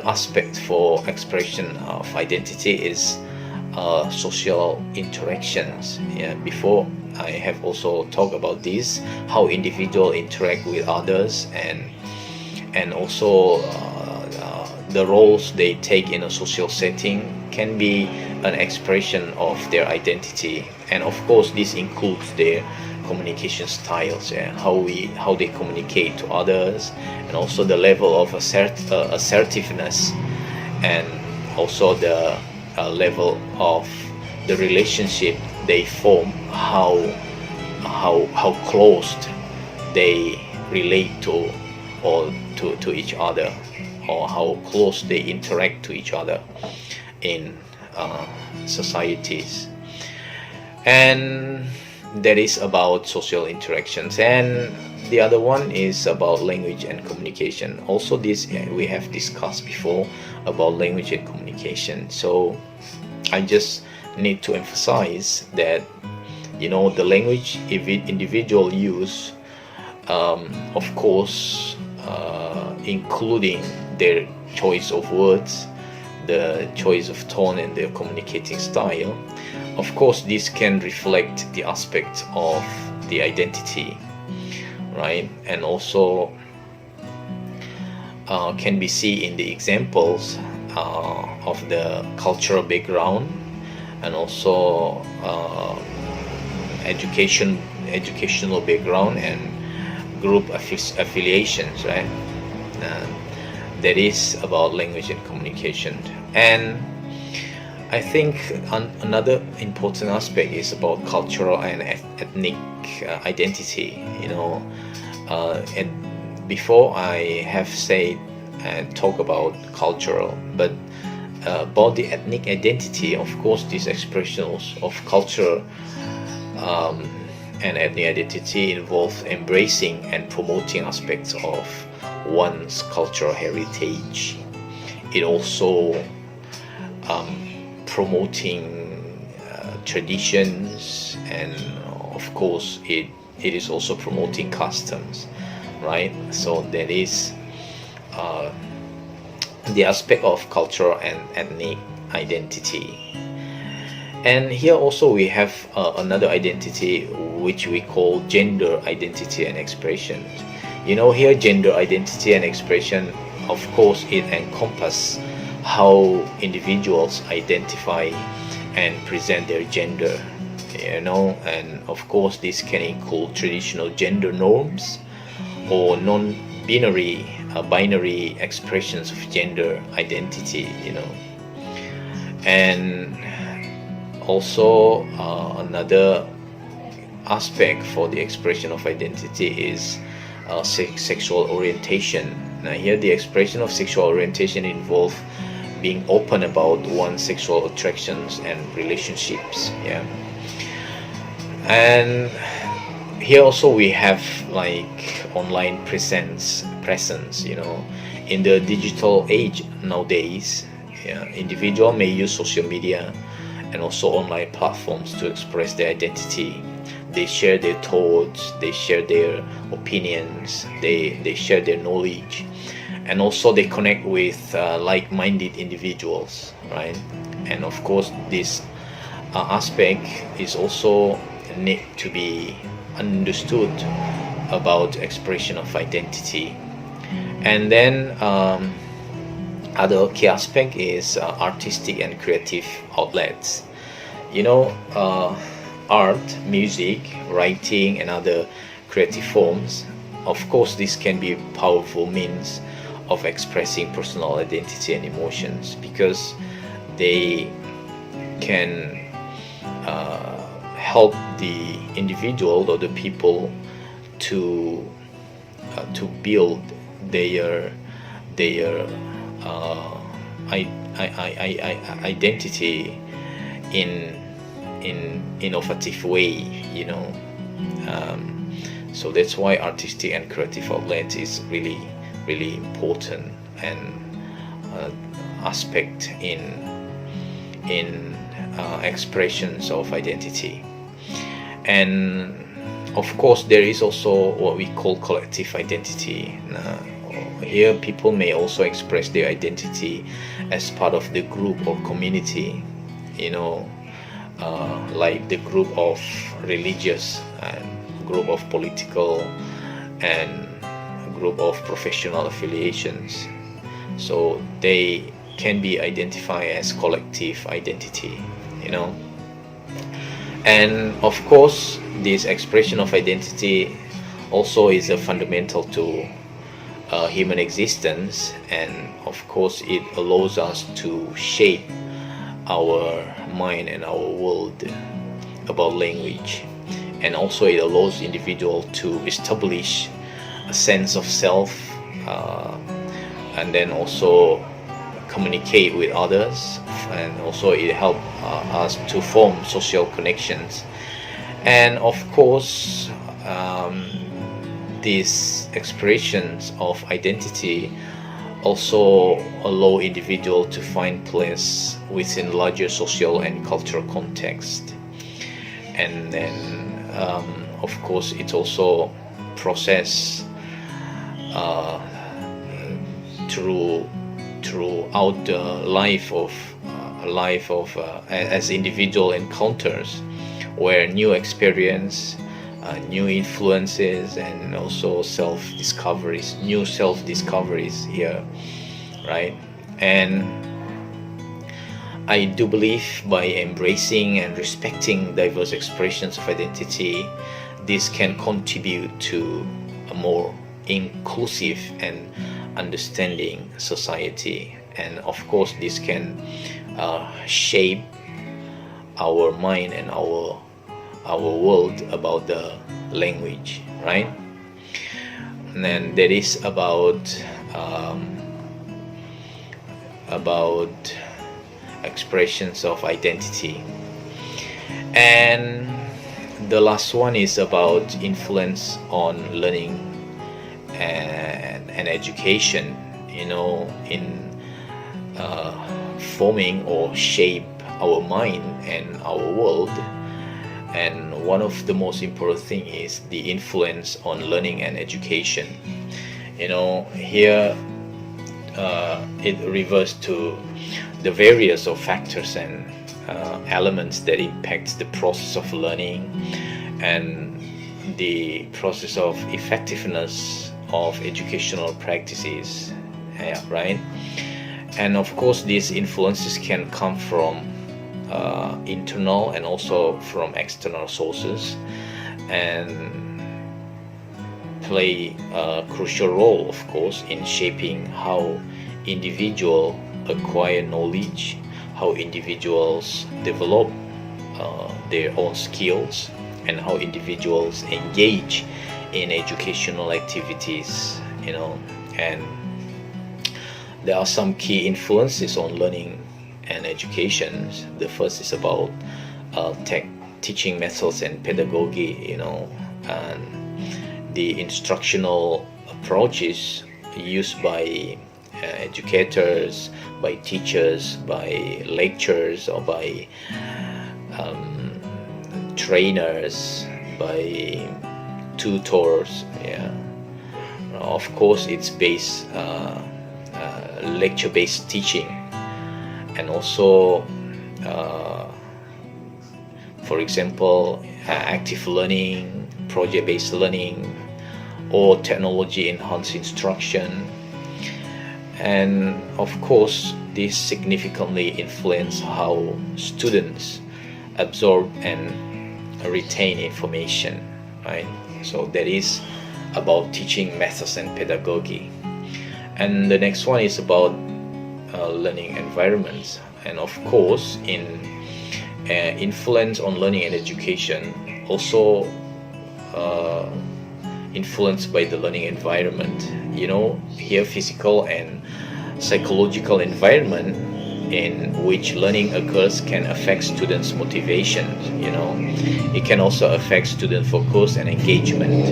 aspect for expression of identity is social interactions. Yeah, before I have also talked about this, how individuals interact with others, and also the roles they take in a social setting can be an expression of their identity. And of course this includes their communication styles, yeah, how they communicate to others, and also the level of assertiveness, and also the level of the relationship they form, how close they relate to, or to each other, or how close they interact to each other in societies. And that is about social interactions. And the other one is about language and communication. Also this we have discussed before about language and communication. So I just need to emphasize that, the language individual use, of course, including their choice of words, the choice of tone, and their communicating style. Of course this can reflect the aspect of the identity, right? And also can be seen in the examples of the cultural background, and also educational background, and group affiliations, right? That is about language and communication. And I think another important aspect is about cultural and ethnic identity. And before I have said and talk about cultural, but about the ethnic identity, of course, these expressions of culture and ethnic identity involve embracing and promoting aspects of one's cultural heritage. It also promoting traditions, and of course it is also promoting customs, right? So that is the aspect of cultural and ethnic identity. And here also we have another identity which we call gender identity and expression. Here gender identity and expression, of course, it encompasses how individuals identify and present their gender, and of course this can include traditional gender norms or non-binary binary expressions of gender identity. And also another aspect for the expression of identity is sexual orientation. Now here the expression of sexual orientation involves being open about one's sexual attractions and relationships. Yeah. And here also we have like online presence. In the digital age nowadays, yeah, individual may use social media and also online platforms to express their identity. They share their thoughts, they share their opinions, they share their knowledge, and also they connect with like-minded individuals, right? And of course this aspect is also need to be understood about expression of identity. And then other key aspect is artistic and creative outlets. Art, music, writing, and other creative forms. Of course, this can be a powerful means of expressing personal identity and emotions, because they can help the individual or the people to build their identity in innovative way. So that's why artistic and creative outlet is really, really important and aspect in expressions of identity. And of course, there is also what we call collective identity. Here, people may also express their identity as part of the group or community, like the group of religious and group of political and group of professional affiliations. So they can be identified as collective identity, And of course, this expression of identity also is a fundamental to human existence, and of course it allows us to shape our mind and our world about language, and also it allows individual to establish a sense of self, and then also communicate with others, and also it helps us to form social connections. And of course, these expressions of identity also allow individual to find place within larger social and cultural context. And then of course it also process throughout the life of as individual encounters, where new experience, new influences, and also new self-discoveries here, right? And I do believe by embracing and respecting diverse expressions of identity, this can contribute to a more inclusive and understanding society. And of course, this can shape our mind and our world about the language, right? And then that is about expressions of identity. And the last one is about influence on learning and education, in forming or shape our mind and our world. And one of the most important thing is the influence on learning and education. Here it refers to the various of factors and elements that impact the process of learning and the process of effectiveness of educational practices, right? And of course, these influences can come from internal and also from external sources, and play a crucial role, of course, in shaping how individuals acquire knowledge, how individuals develop their own skills, and how individuals engage in educational activities, and there are some key influences on learning and education. The first is about teaching methods and pedagogy, and the instructional approaches used by educators, by teachers, by lecturers, or by trainers, by tutors. Of course, it's based lecture-based teaching, and also for example, active learning, project-based learning, or technology-enhanced instruction. And of course, this significantly influences how students absorb and retain information, right? So that is about teaching methods and pedagogy. And the next one is about learning environments. And of course, in influence on learning and education, also influenced by the learning environment. Here physical and psychological environment in which learning occurs can affect students' motivation. It can also affect student focus and engagement.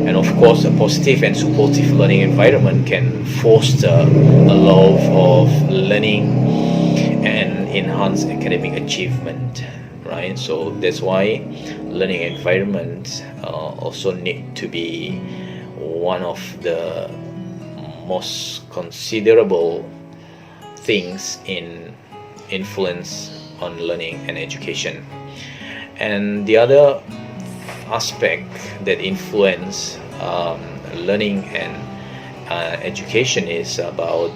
And of course, a positive and supportive learning environment can foster a love of learning and enhance academic achievement, right? So that's why learning environment also need to be one of the most considerable things in influence on learning and education. And the other aspect that influence learning and education is about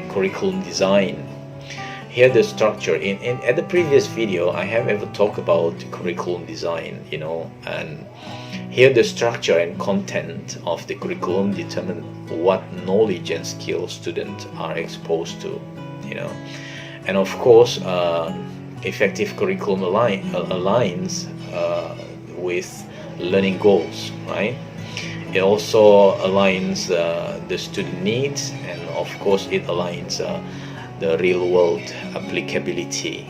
curriculum design. Here the structure at the previous video I have ever talked about curriculum design, and here the structure and content of the curriculum determine what knowledge and skills students are exposed to, and of course effective curriculum aligns with learning goals, right? It also aligns the student needs, and of course it aligns the real world applicability.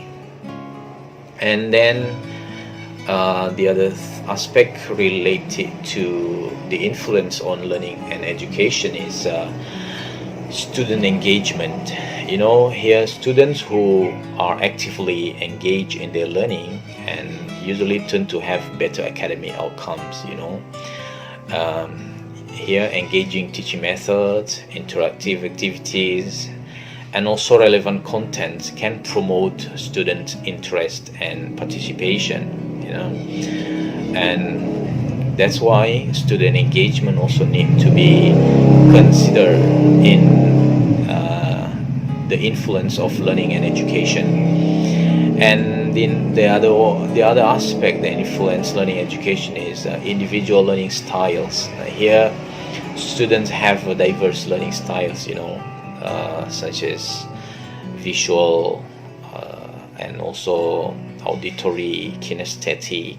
And then the other aspect related to the influence on learning and education is student engagement. Here students who are actively engaged in their learning and usually tend to have better academic outcomes. Here engaging teaching methods, interactive activities, and also relevant content can promote student interest and participation, and that's why student engagement also need to be considered in the influence of learning and education. And in the other aspect that influence learning education is individual learning styles. Here students have diverse learning styles, such as visual and also auditory, kinesthetic,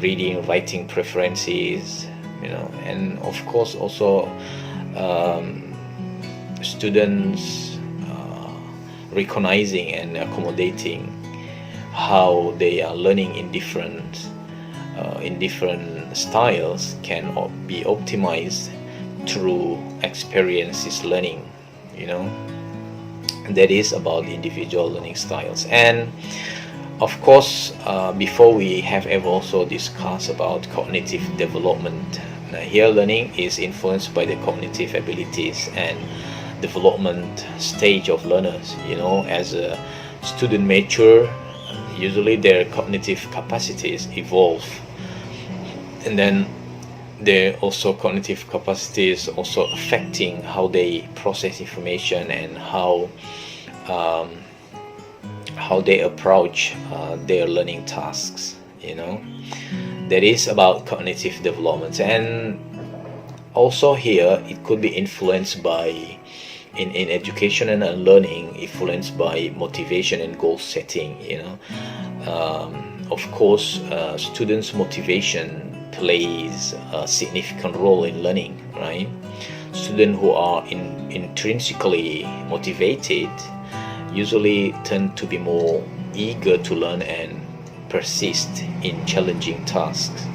reading, writing preferences, and of course also students recognizing and accommodating how they are learning in different styles can be optimized through experiences learning. That is about individual learning styles. And of course before we have ever also discussed about cognitive development. Here learning is influenced by the cognitive abilities and development stage of learners. As a student mature, usually their cognitive capacities evolve, and then their also cognitive capacities also affecting how they process information and how they approach their learning tasks. That is about cognitive development. And also here it could be influenced by in education and learning, influenced by motivation and goal setting. Of course students' motivation plays a significant role in learning, right? Students who are intrinsically motivated usually tend to be more eager to learn and persist in challenging tasks.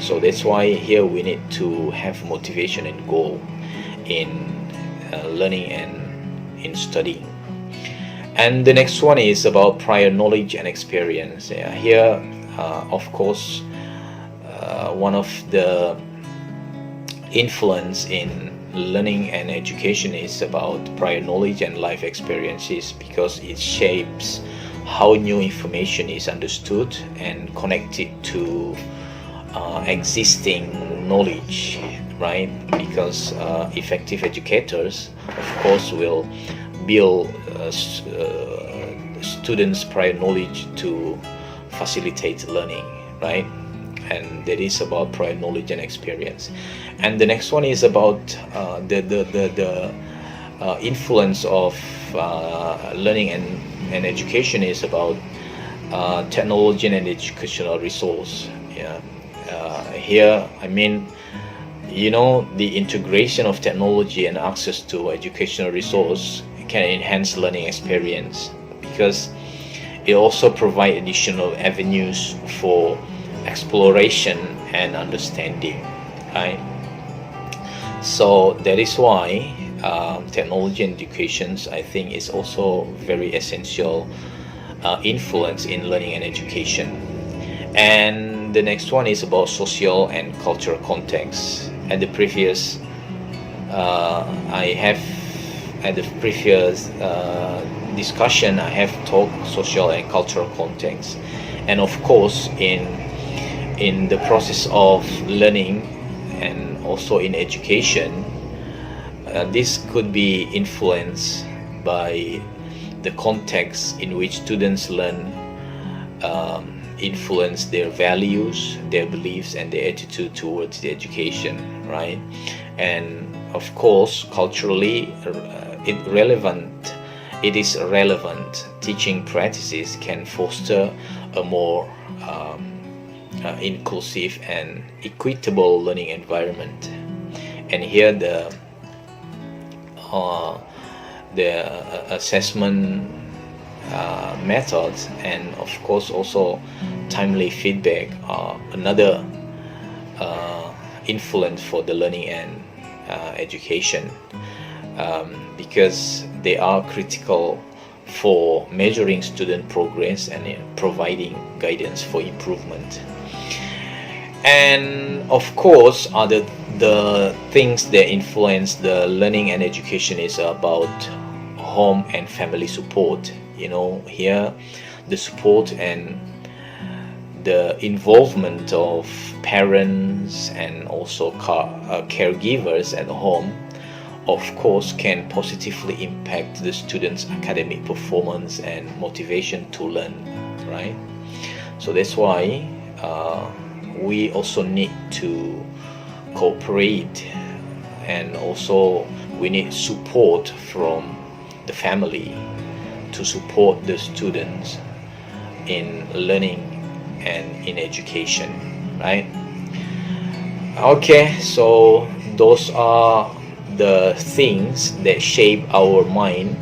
So that's why here we need to have motivation and goal in learning and in studying. And the next one is about prior knowledge and experience. Here of course one of the influence in learning and education is about prior knowledge and life experiences, because it shapes how new information is understood and connected to existing knowledge, right? Because effective educators of course will build students' prior knowledge to facilitate learning, right? And that is about prior knowledge and experience. And the next one is about the influence of learning and education is about technology and educational resource. Here I mean the integration of technology and access to educational resource can enhance learning experience, because it also provides additional avenues for exploration and understanding, right? So that is why technology and education, I think, is also very essential influence in learning and education. And the next one is about social and cultural context. At the previous discussion, I have talked social and cultural context, and of course in the process of learning and also in education, this could be influenced by the context in which students learn, influence their values, their beliefs, and their attitude towards the education, right? And of course, culturally, it is relevant. Teaching practices can foster a more inclusive and equitable learning environment. And here the assessment methods, and of course also timely feedback, are another influence for the learning and education, because they are critical for measuring student progress and providing guidance for improvement. And of course, the things that influence the learning and education is about home and family support. Here the support and the involvement of parents and also caregivers at home, of course, can positively impact the students' academic performance and motivation to learn, right? So that's why we also need to cooperate, and also we need support from the family to support the students in learning and in education, right? Okay, so those are the things that shape our mind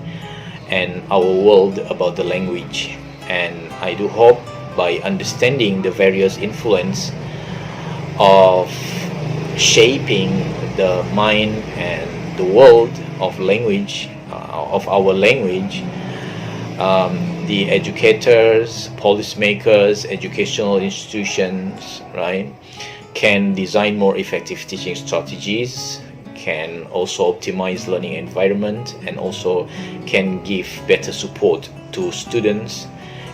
and our world about the language. And I do hope by understanding the various influence of shaping the mind and the world of language, of our language, the educators, policymakers, educational institutions, right, can design more effective teaching strategies, can also optimize learning environment, and also can give better support to students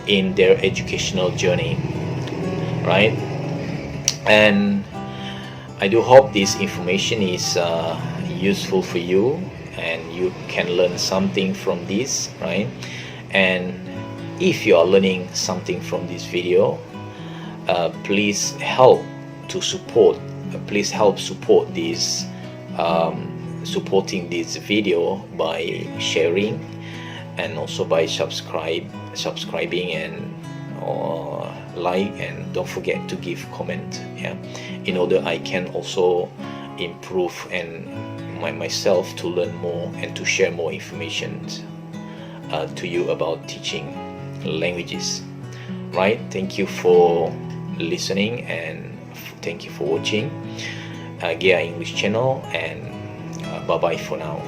in their educational journey, right? And I do hope this information is useful for you and you can learn something from this, right? And if you are learning something from this video, please help support this, supporting this video by sharing, and also by subscribing and like, and don't forget to give comment, in order I can also improve and myself to learn more and to share more information to you about teaching languages, right? Thank you for listening, and thank you for watching Gia English channel, and bye bye for now.